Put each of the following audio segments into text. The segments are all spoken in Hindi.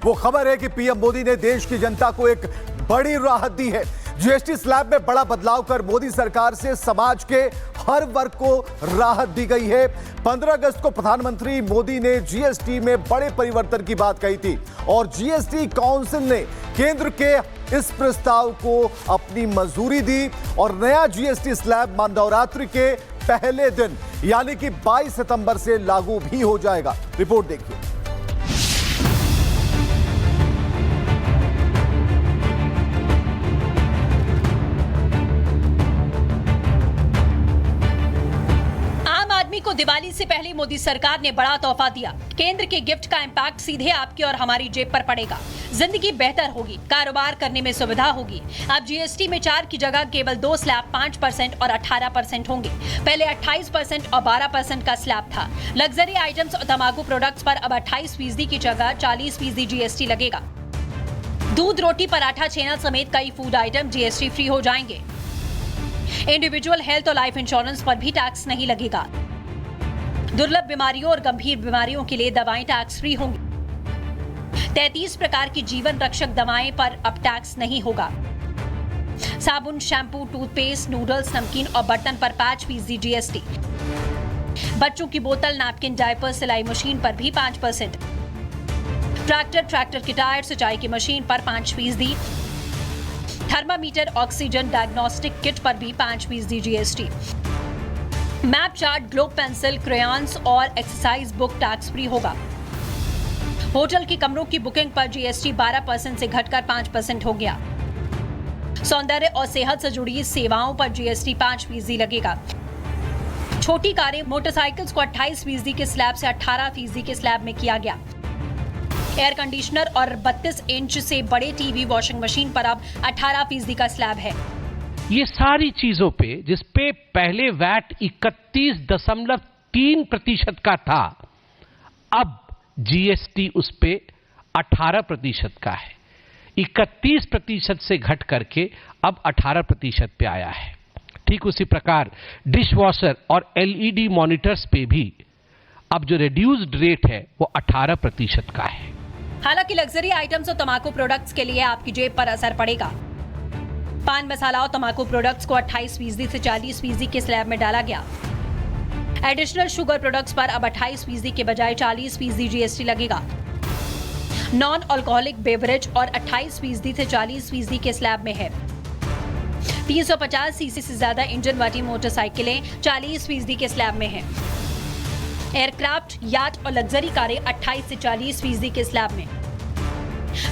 वो खबर है कि पीएम मोदी ने देश की जनता को एक बड़ी राहत दी है। जीएसटी स्लैब में बड़ा बदलाव कर मोदी सरकार से समाज के हर वर्ग को राहत दी गई है। 15 अगस्त को प्रधानमंत्री मोदी ने जीएसटी में बड़े परिवर्तन की बात कही थी और जीएसटी काउंसिल ने केंद्र के इस प्रस्ताव को अपनी मंजूरी दी और नया जीएसटी स्लैब महानवरात्रि के पहले दिन यानी कि 22 सितंबर से लागू भी हो जाएगा। रिपोर्ट देखिए। को दिवाली से पहले मोदी सरकार ने बड़ा तोहफा दिया। केंद्र के गिफ्ट का इम्पैक्ट सीधे आपकी और हमारी जेब पर पड़ेगा। जिंदगी बेहतर होगी, कारोबार करने में सुविधा होगी। अब जीएसटी में 4 की जगह केवल 2 स्लैब 5% और 18% होंगे। पहले 28% और 12% का स्लैब था। लग्जरी आइटम्स और तंबाकू प्रोडक्ट्स पर अब 28% की जगह 40% जीएसटी लगेगा। दूध, रोटी, पराठा, छेना समेत कई फूड आइटम जीएसटी फ्री हो जाएंगे। इंडिविजुअल हेल्थ और लाइफ इंश्योरेंस पर भी टैक्स नहीं लगेगा। दुर्लभ बीमारियों और गंभीर बीमारियों के लिए दवाएं टैक्स फ्री होंगी। 33 प्रकार की जीवन रक्षक दवाएं पर अब टैक्स नहीं होगा। साबुन, शैम्पू, टूथपेस्ट, नूडल्स, नमकीन और बर्तन पर 5% जीएसटी। बच्चों की बोतल, नैपकिन, डायपर, सिलाई मशीन पर भी 5%। ट्रैक्टर के टायर, सिंचाई की मशीन पर 5%। थर्मामीटर, ऑक्सीजन, डायग्नोस्टिक किट पर भी 5% GST. Map, chart, globe pencil, crayons और एक्सरसाइज बुक टैक्स फ्री होगा। होटल के कमरों की बुकिंग पर जीएसटी 12% से घटकर 5% हो गया। सौंदर्य और सेहत से जुड़ी सेवाओं पर जीएसटी 5% लगेगा। छोटी कारें, मोटरसाइकिल्स को 28% के स्लैब से 18% के स्लैब में किया गया। एयर कंडीशनर और 32 इंच से बड़े टीवी, वॉशिंग मशीन पर अब 18% का स्लैब है। ये सारी चीजों पे जिस पे पहले वैट 31.3% का था, अब जीएसटी उस पे 18% का है। 31% से घट करके अब 18% पे आया है। ठीक उसी प्रकार डिश वॉशर और एलईडी मॉनिटर्स पे भी अब जो रिड्यूस्ड रेट है वो 18% का है। हालांकि लग्जरी आइटम्स और तंबाकू प्रोडक्ट्स के लिए आपकी जेब पर असर पड़ेगा। पान मसाला और तंबाकू प्रोडक्ट्स को 28% से 40% के स्लैब में डाला गया। एडिशनल शुगर प्रोडक्ट्स पर अब 28% के बजाय 40% जीएसटी लगेगा। नॉन अल्कोहलिक बेवरेज और 28% से 40% के स्लैब में है। 350 सीसी से ज्यादा इंजन वाली मोटरसाइकिलें 40% के स्लैब में है। एयरक्राफ्ट, याट और लग्जरी कारें 28 से 40% के स्लैब में।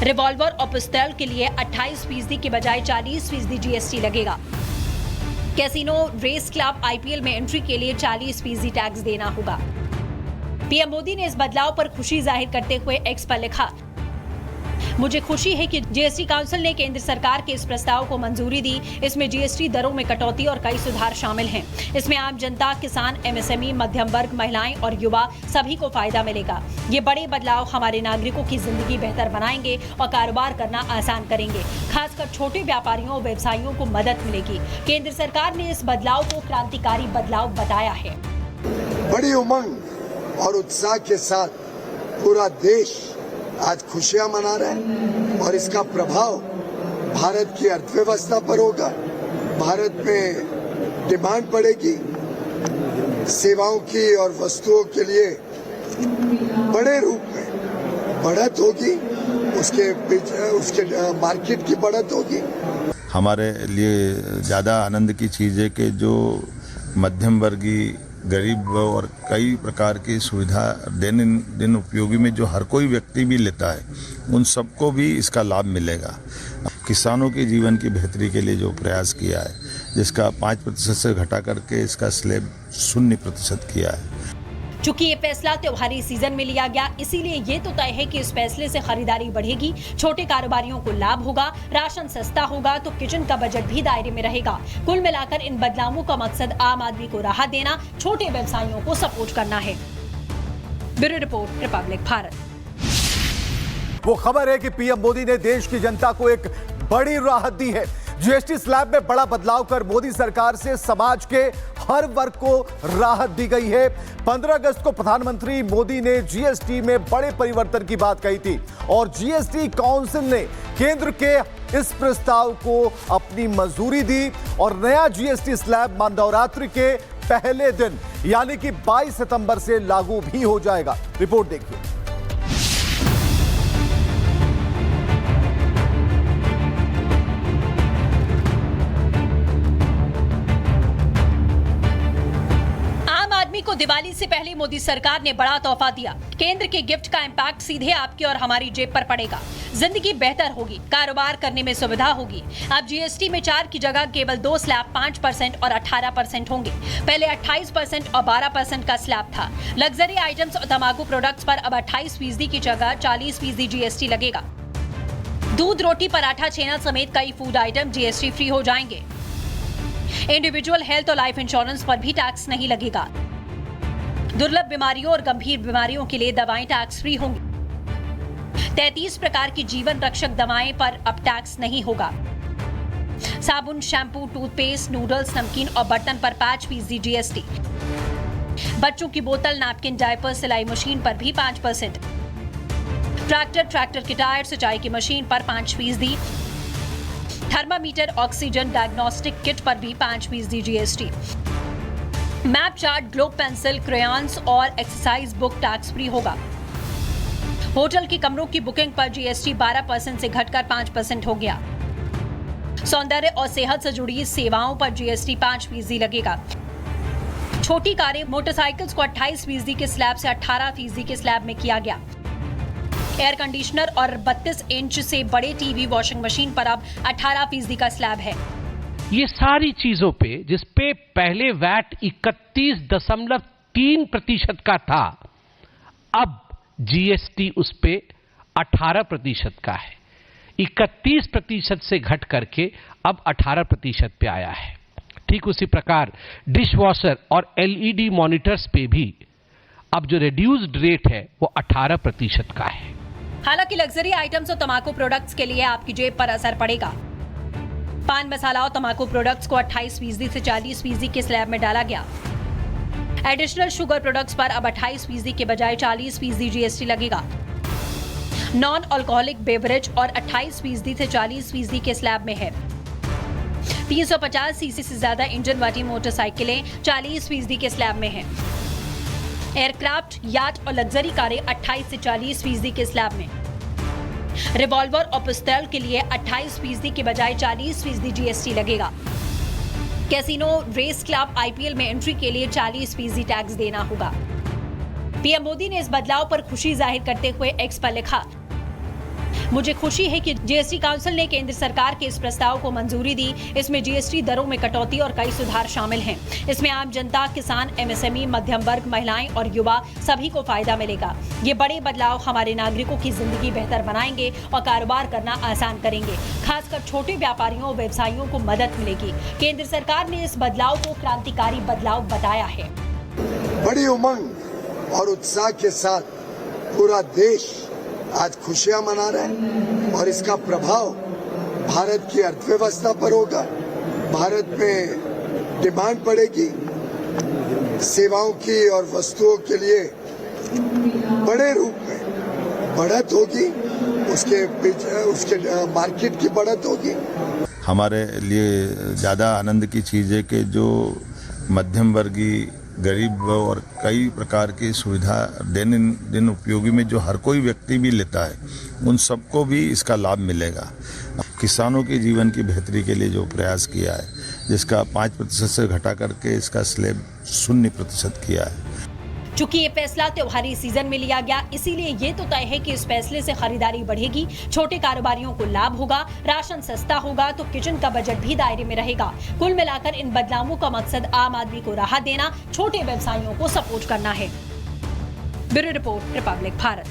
रिवॉल्वर और पिस्तौल के लिए 28% के बजाय 40% जीएसटी लगेगा। कैसीनो, रेस क्लब, आईपीएल में एंट्री के लिए 40% टैक्स देना होगा। पीएम मोदी ने इस बदलाव पर खुशी जाहिर करते हुए एक्स पर लिखा, मुझे खुशी है कि जीएसटी काउंसिल ने केंद्र सरकार के इस प्रस्ताव को मंजूरी दी। इसमें जीएसटी दरों में कटौती और कई सुधार शामिल हैं। इसमें आम जनता, किसान, एमएसएमई, मध्यम वर्ग, महिलाएं और युवा सभी को फायदा मिलेगा। ये बड़े बदलाव हमारे नागरिकों की जिंदगी बेहतर बनाएंगे और कारोबार करना आसान करेंगे। खासकर छोटे व्यापारियों और व्यवसायियों को मदद मिलेगी। केंद्र सरकार ने इस बदलाव को क्रांतिकारी बदलाव बताया है। बड़ी उमंग और उत्साह के साथ पूरा देश आज खुशियां मना रहे हैं और इसका प्रभाव भारत की अर्थव्यवस्था पर होगा। भारत में डिमांड बढ़ेगी, सेवाओं की और वस्तुओं के लिए बड़े रूप में बढ़त होगी, उसके मार्केट की बढ़त होगी। हमारे लिए ज़्यादा आनंद की चीज़ है कि जो मध्यम वर्गीय, गरीब और कई प्रकार की सुविधा दिन उपयोगी में जो हर कोई व्यक्ति भी लेता है, उन सबको भी इसका लाभ मिलेगा। किसानों के जीवन की बेहतरी के लिए जो प्रयास किया है, जिसका 5% से घटा करके इसका स्लैब 0% किया है। चूंकि ये फैसला त्योहारी सीजन में लिया गया, इसीलिए ये तो तय है कि इस फैसले से खरीदारी बढ़ेगी, छोटे कारोबारियों को लाभ होगा, राशन सस्ता होगा तो किचन का बजट भी दायरे में रहेगा। कुल मिलाकर इन बदलावों का मकसद आम आदमी को राहत देना, छोटे व्यवसायियों को सपोर्ट करना है। Bureau report, Republic Bharat. वो खबर है कि पीएम मोदी ने देश की जनता को एक बड़ी राहत दी है। जीएसटी स्लैब में बड़ा बदलाव कर मोदी सरकार से समाज के हर वर्ग को राहत दी गई है। 15 अगस्त को प्रधानमंत्री मोदी ने जीएसटी में बड़े परिवर्तन की बात कही थी और जीएसटी काउंसिल ने केंद्र के इस प्रस्ताव को अपनी मंजूरी दी और नया जीएसटी स्लैब महानवरात्रि के पहले दिन यानी कि 22 सितंबर से लागू भी हो जाएगा। रिपोर्ट देखिए। को दिवाली से पहले मोदी सरकार ने बड़ा तोहफा दिया। केंद्र के गिफ्ट का इम्पैक्ट सीधे आपकी और हमारी जेब पर पड़ेगा। जिंदगी बेहतर होगी, कारोबार करने में सुविधा होगी। अब जीएसटी में 4 की जगह केवल 2 स्लैब 5% और 18% होंगे। पहले 28% और 12% का स्लैब था। लग्जरी आइटम्स और तंबाकू प्रोडक्ट्स पर अब 28% की जगह 40% जीएसटी लगेगा। दूध, रोटी, पराठा, छेना समेत कई फूड आइटम जीएसटी फ्री हो जाएंगे। इंडिविजुअल हेल्थ और लाइफ इंश्योरेंस पर भी टैक्स नहीं लगेगा। दुर्लभ बीमारियों और गंभीर बीमारियों के लिए दवाएं टैक्स फ्री होंगी। 33 प्रकार की जीवन रक्षक दवाएं पर अब टैक्स नहीं होगा। साबुन, शैम्पू, टूथपेस्ट, नूडल्स, नमकीन और बर्तन पर 5% जीएसटी। बच्चों की बोतल, नैपकिन, डायपर, सिलाई मशीन पर भी 5%। ट्रैक्टर के टायर, सिंचाई की मशीन पर 5%। थर्मामीटर, ऑक्सीजन, डायग्नोस्टिक किट पर भी 5% GST. Map, chart, globe pencil, crayons और एक्सरसाइज बुक टैक्स फ्री होगा। होटल के कमरों की बुकिंग पर जीएसटी 12% से घटकर 5% हो गया। सौंदर्य और सेहत से जुड़ी सेवाओं पर जीएसटी 5% लगेगा। छोटी कारें, मोटरसाइकिल्स को 28% के स्लैब से 18% के स्लैब में किया गया। एयर कंडीशनर और 32 इंच से बड़े टीवी, वॉशिंग मशीन पर अब 18% का स्लैब है। ये सारी चीजों पे जिस पे पहले वैट 31.3% का था, अब जीएसटी उस पे 18% का है। 31% से घट करके अब 18% पे आया है। ठीक उसी प्रकार डिश वॉशर और एलईडी मॉनिटर्स पे भी अब जो रिड्यूस्ड रेट है वो 18% का है। हालांकि लग्जरी आइटम्स और तंबाकू प्रोडक्ट्स के लिए आपकी जेब पर असर पड़ेगा। पान मसाला और तंबाकू प्रोडक्ट्स को 28% से 40% के स्लैब में डाला गया। एडिशनल शुगर प्रोडक्ट्स पर अब 28% के बजाय 40% जीएसटी लगेगा। नॉन अल्कोहलिक बेवरेज और 28% से 40% के स्लैब में है। 350 सीसी से ज्यादा इंजन वाली मोटरसाइकिलें 40% के स्लैब में हैं। एयरक्राफ्ट, याट और लग्जरी कारें 28 से 40% के स्लैब में। रिवॉल्वर और पिस्तौल के लिए 28% के बजाय 40% जीएसटी लगेगा। कैसीनो, रेस क्लब, आईपीएल में एंट्री के लिए 40% टैक्स देना होगा। पीएम मोदी ने इस बदलाव पर खुशी जाहिर करते हुए एक्स पर लिखा, मुझे खुशी है कि जीएसटी काउंसिल ने केंद्र सरकार के इस प्रस्ताव को मंजूरी दी। इसमें जीएसटी दरों में कटौती और कई सुधार शामिल हैं। इसमें आम जनता, किसान, एमएसएमई, मध्यम वर्ग, महिलाएं और युवा सभी को फायदा मिलेगा। ये बड़े बदलाव हमारे नागरिकों की जिंदगी बेहतर बनाएंगे और कारोबार करना आसान करेंगे। खासकर छोटे व्यापारियों और व्यवसायियों को मदद मिलेगी। केंद्र सरकार ने इस बदलाव को क्रांतिकारी बदलाव बताया है। बड़ी उमंग और उत्साह के साथ पूरा देश आज खुशियां मना रहे हैं और इसका प्रभाव भारत की अर्थव्यवस्था पर होगा। भारत में डिमांड बढ़ेगी, सेवाओं की और वस्तुओं के लिए बड़े रूप में बढ़त होगी, उसके मार्केट की बढ़त होगी। हमारे लिए ज़्यादा आनंद की चीज़ है कि जो मध्यम वर्गीय, गरीब और कई प्रकार की सुविधा दिन उपयोगी में जो हर कोई व्यक्ति भी लेता है, उन सबको भी इसका लाभ मिलेगा। किसानों के जीवन की बेहतरी के लिए जो प्रयास किया है, जिसका 5% से घटा करके इसका स्लैब 0% किया है। चूंकि ये फैसला त्योहारी सीजन में लिया गया, इसीलिए ये तो तय है कि इस फैसले से खरीदारी बढ़ेगी, छोटे कारोबारियों को लाभ होगा, राशन सस्ता होगा तो किचन का बजट भी दायरे में रहेगा। कुल मिलाकर इन बदलावों का मकसद आम आदमी को राहत देना, छोटे व्यवसायियों को सपोर्ट करना है। Bureau report, Republic Bharat.